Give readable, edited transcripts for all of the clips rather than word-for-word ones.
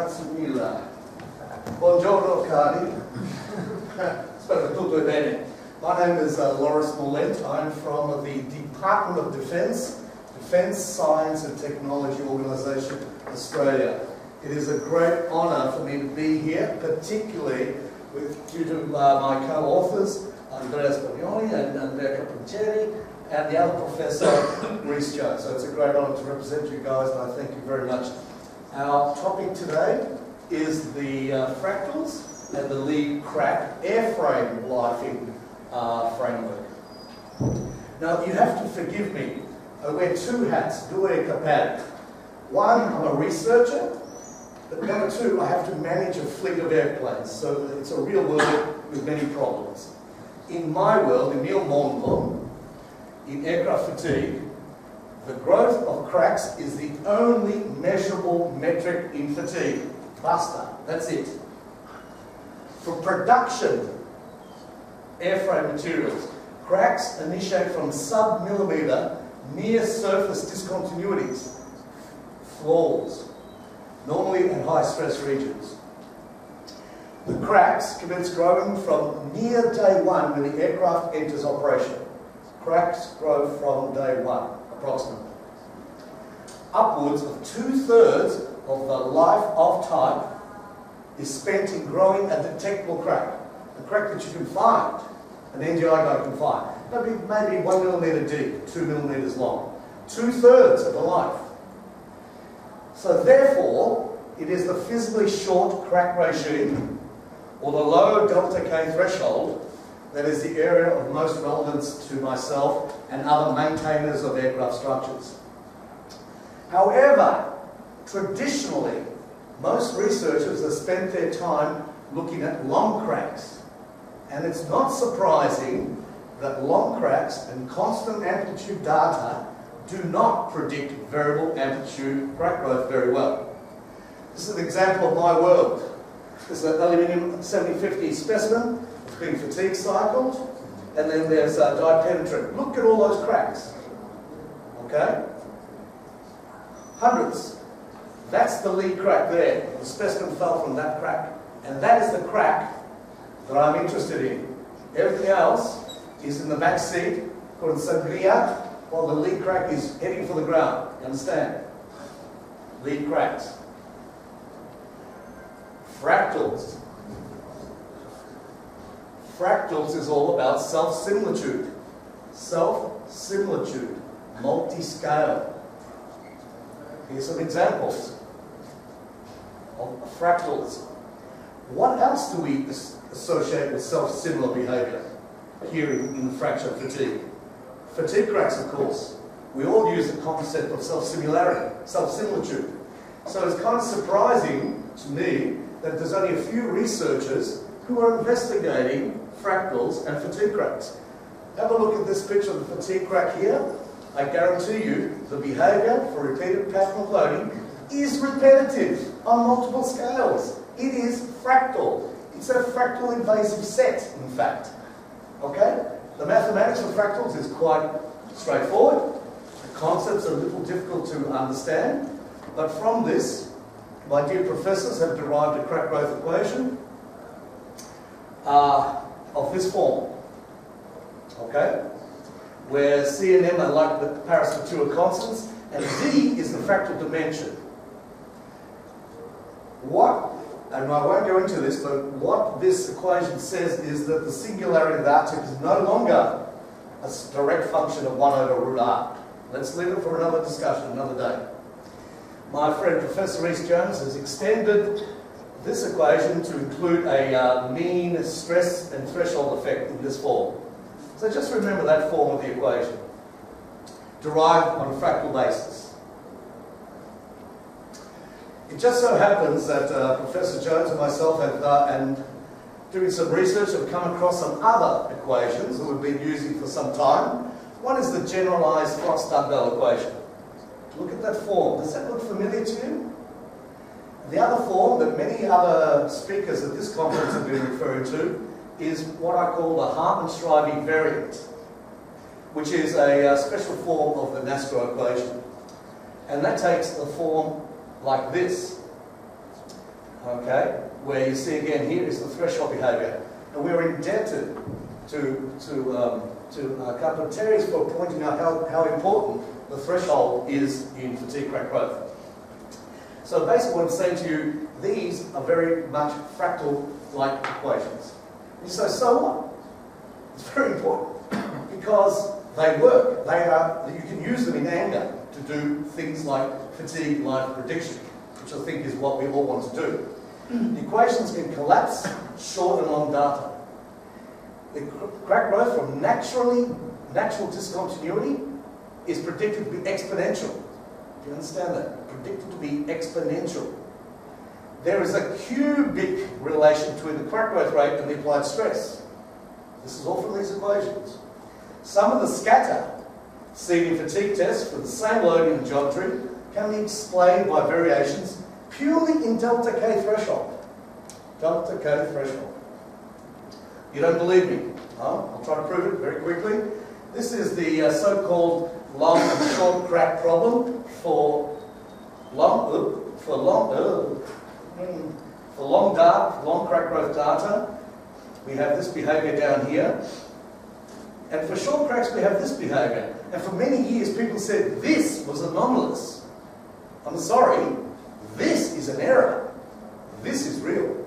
Grazie mille. Buongiorno cari. Spero che tutto è bene. My name is Loris Mollent. I'm from the Department of Defence, Defence Science and Technology Organisation, Australia. It is a great honour for me to be here, particularly due to my co-authors, Andrea Spagnoli and Andrea Capunceri, and the other professor, Rhys Jones. So it's a great honour to represent you guys, and I thank you very much. Our topic today is the fractals and the lead crack airframe lifing framework. Now, you have to forgive me. I wear two hats, due cappelli. One, I'm a researcher, but number two, I have to manage a fleet of airplanes, so it's a real world with many problems. In my world, in mio mondo, in aircraft fatigue, the growth of cracks is the only measurable metric in fatigue. Basta, that's it. For production airframe materials, cracks initiate from sub-millimeter near-surface discontinuities, flaws, normally in high-stress regions. The cracks commence growing from near day one when the aircraft enters operation. Cracks grow from day one, approximately. Upwards of 2/3 of the life of type is spent in growing a detectable crack, a crack that you can find, an NGI guy can find. Maybe 1 millimetre deep, 2 millimetres long. 2/3 of the life. So therefore, it is the physically short crack regime, or the low delta K threshold, that is the area of most relevance to myself and other maintainers of aircraft structures. However, traditionally, most researchers have spent their time looking at long cracks. And it's not surprising that long cracks and constant amplitude data do not predict variable amplitude crack growth very well. This is an example of my world. This is an aluminium 7050 specimen. It's been fatigue cycled, and then there's dipenetrant. Look at all those cracks. Okay? Hundreds. That's the lead crack there. The specimen fell from that crack. And that is the crack that I'm interested in. Everything else is in the back seat, called sangria, while the lead crack is heading for the ground. You understand? Lead cracks. Fractals. Fractals is all about self-similitude. Self-similitude. Multi-scale. Here's some examples of fractals. What else do we associate with self-similar behaviour here in fracture fatigue? Fatigue cracks, of course. We all use the concept of self-similarity, self-similitude. So it's kind of surprising to me that there's only a few researchers who are investigating fractals and fatigue cracks. Have a look at this picture of the fatigue crack here. I guarantee you the behaviour for repeated pattern of loading is repetitive on multiple scales. It is fractal. It's a fractal invasive set, in fact. Okay? The mathematics of fractals is quite straightforward. The concepts are a little difficult to understand, but from this, my dear professors have derived a crack growth equation of this form. Okay? Where C and M are like the Paris Couture constants, and D is the fractal dimension. And I won't go into this, but what this equation says is that the singularity of the arctic is no longer a direct function of 1/√r. Let's leave it for another discussion, another day. My friend Professor Rhys Jones has extended this equation to include a mean stress and threshold effect in this form. So just remember that form of the equation, derived on a fractal basis. It just so happens that Professor Jones and myself have, and doing some research, have come across some other equations that we've been using for some time. One is the generalized Frost-Dumbbell equation. Look at that form. Does that look familiar to you? The other form that many other speakers at this conference have been referring to is what I call the Hartmann-Schreiber variant, which is a special form of the NASCAR equation. And that takes the form like this. Okay, where you see again here is the threshold behaviour. And we're indebted to Carpentier for pointing out how important the threshold is in fatigue crack growth. So basically what I'm saying to you, these are very much fractal-like equations. You say, so what? It's very important because they work. You can use them in anger to do things like fatigue life prediction, which I think is what we all want to do. The equations can collapse short and long data. The crack growth from natural discontinuity is predicted to be exponential. Do you understand that? Predicted to be exponential. There is a cubic relation between the crack growth rate and the applied stress. This is all from these equations. Some of the scatter seen in fatigue tests for the same loading and geometry can be explained by variations purely in delta K threshold. Delta K threshold. You don't believe me? I'll try to prove it very quickly. This is the so-called long and short crack problem for long crack growth data. We have this behaviour down here. And for short cracks, we have this behaviour. And for many years, people said this was anomalous. I'm sorry, this is an error. This is real.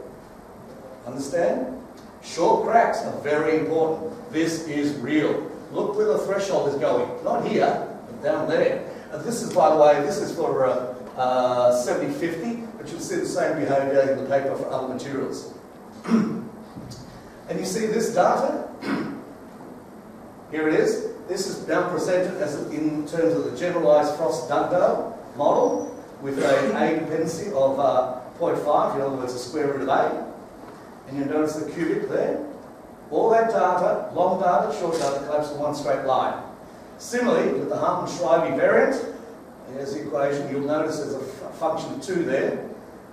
Understand? Short cracks are very important. This is real. Look where the threshold is going. Not here, but down there. And this is, by the way, this is for 70/50, but you'll see the same behaviour in the paper for other materials. And you see this data? Here it is. This is now presented as in terms of the generalised Frost-Dugdale model with a dependency of 0.5, in other words, the square root of A. And you notice the cubic there. All that data, long data, short data, collapse in one straight line. Similarly, with the Hartman-Schreiber variant, there's the equation, you'll notice there's a function of 2 there.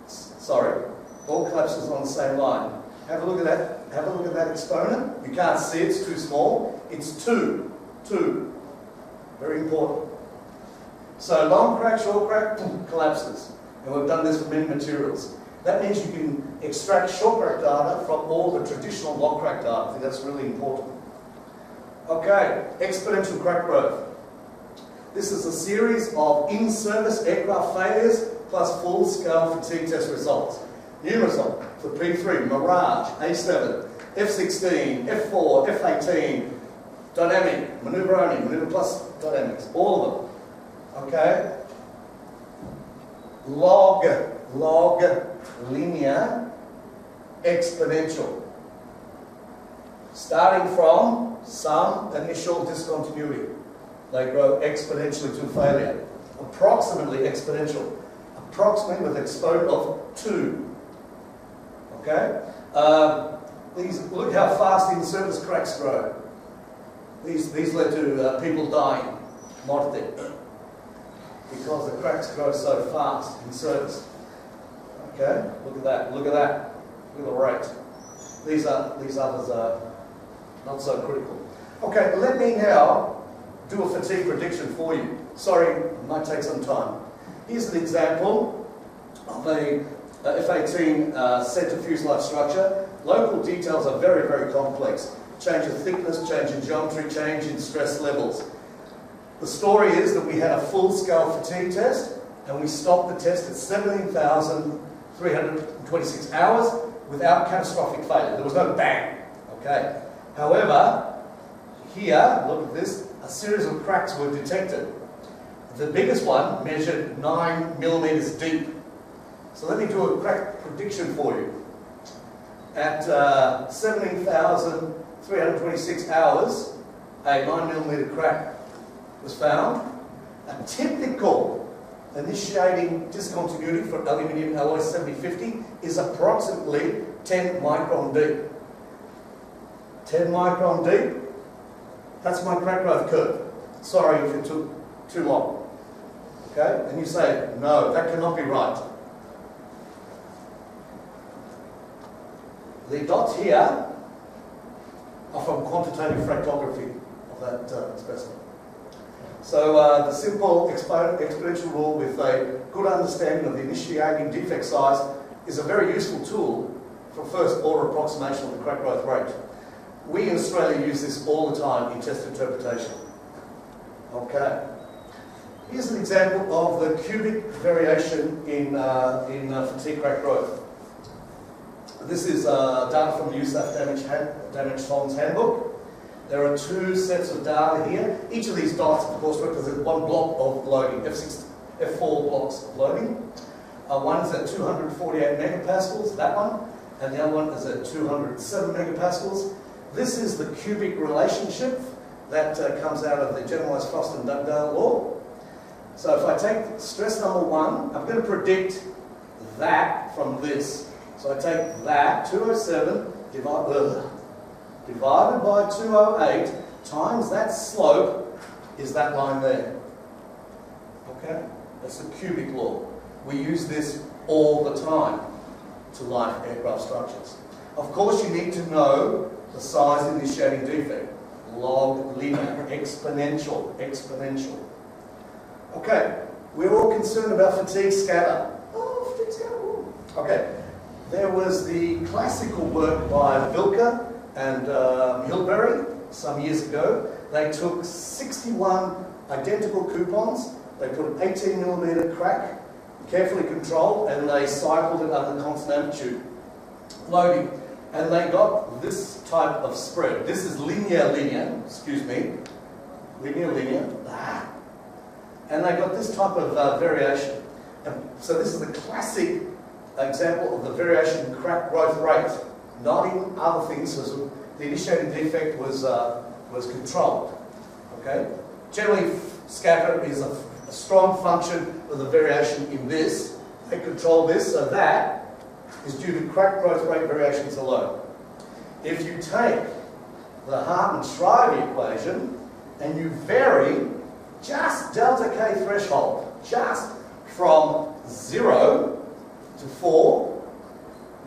Sorry, all collapses on the same line. Have a look at that. Have a look at that exponent. You can't see it, it's too small. It's 2. 2. Very important. So long crack, short crack, collapses. And we've done this for many materials. That means you can extract short crack data from all the traditional long crack data. I think that's really important. Okay, exponential crack growth. This is a series of in-service aircraft failures plus full-scale fatigue test results. New result for P3, Mirage, A7, F16, F4, F18, dynamic, maneuver only, maneuver plus dynamics, all of them. Okay? Log, linear, exponential. Starting from some initial discontinuity. They grow exponentially to failure. Approximately exponential. Approximately with exponent of 2. Okay? Look how fast in-service cracks grow. These led to people dying, not death. Because the cracks grow so fast in service. Okay? Look at that. Look at that. Look at the rate. These others are not so critical. Okay, let me now do a fatigue prediction for you. Sorry, it might take some time. Here's an example of a F-18 centre fuselage structure. Local details are very, very complex. Change in thickness, change in geometry, change in stress levels. The story is that we had a full-scale fatigue test and we stopped the test at 17,326 hours without catastrophic failure. There was no bang. Okay. However, here, look at this, a series of cracks were detected. The biggest one measured 9 millimeters deep. So let me do a crack prediction for you. At 17,326 hours, a 9 millimeter crack was found. A typical initiating discontinuity for aluminium alloy 7050 is approximately 10 micron deep. 10 micron deep, that's my crack growth curve. Sorry if it took too long. Okay, and you say, no, that cannot be right. The dots here are from quantitative fractography of that specimen. So the simple exponential rule with a good understanding of the initiating defect size is a very useful tool for first order approximation of the crack growth rate. We in Australia use this all the time in test interpretation. Okay. Here's an example of the cubic variation in fatigue crack growth. This is data from the USAF damage tolerance handbook. There are two sets of data here. Each of these dots, of course, represents one block of loading, F4 blocks of loading. One is at 248 megapascals, that one, and the other one is at 207 megapascals. This is the cubic relationship that comes out of the generalized Frost and Dugdale law. So if I take stress number 1, I'm going to predict that from this. So I take that, 207, divided by 208, times that slope is that line there. Okay? That's the cubic law. We use this all the time to life aircraft structures. Of course, you need to know the size initiating defect. Log, linear, exponential. Okay, we're all concerned about fatigue scatter. Oh, fatigue scatter. Ooh. Okay, there was the classical work by Vilka and Hilberry some years ago. They took 61 identical coupons, they put an 18mm crack, carefully controlled, and they cycled it under constant amplitude loading. And they got this type of spread. This is linear, linear. And they got this type of variation. And so this is the classic example of the variation in crack growth rate, not in other things, because the initiating defect was controlled. Okay? Generally, scatter is a strong function of the variation in this. They control this, so that is due to crack growth rate variations alone. If you take the Hartman-Shriver equation and you vary just delta K threshold, just from 0 to 4,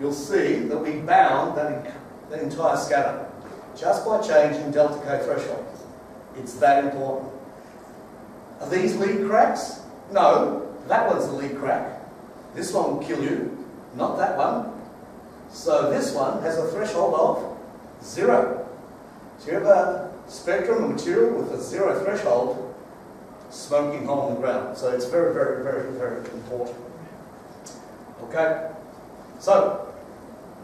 you'll see that we bound that entire scatter just by changing delta K threshold. It's that important. Are these lead cracks? No, that one's the lead crack. This one will kill you. Not that one. So this one has a threshold of 0. So you have a spectrum of material with a 0 threshold, smoking hole in the ground. So it's very, very, very, very important. Okay? So,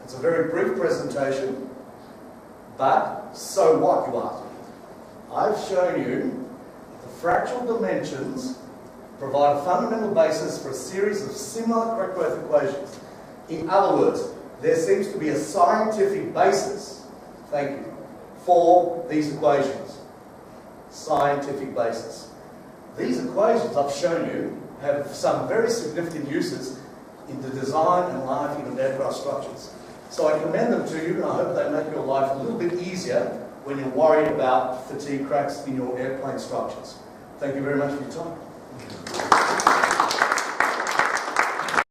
it's a very brief presentation, but so what, you ask me? I've shown you that the fractal dimensions provide a fundamental basis for a series of similar crack growth equations. In other words, there seems to be a scientific basis, thank you, for these equations. Scientific basis. These equations I've shown you have some very significant uses in the design and lifing of aircraft structures. So I commend them to you, and I hope they make your life a little bit easier when you're worried about fatigue cracks in your airplane structures. Thank you very much for your time.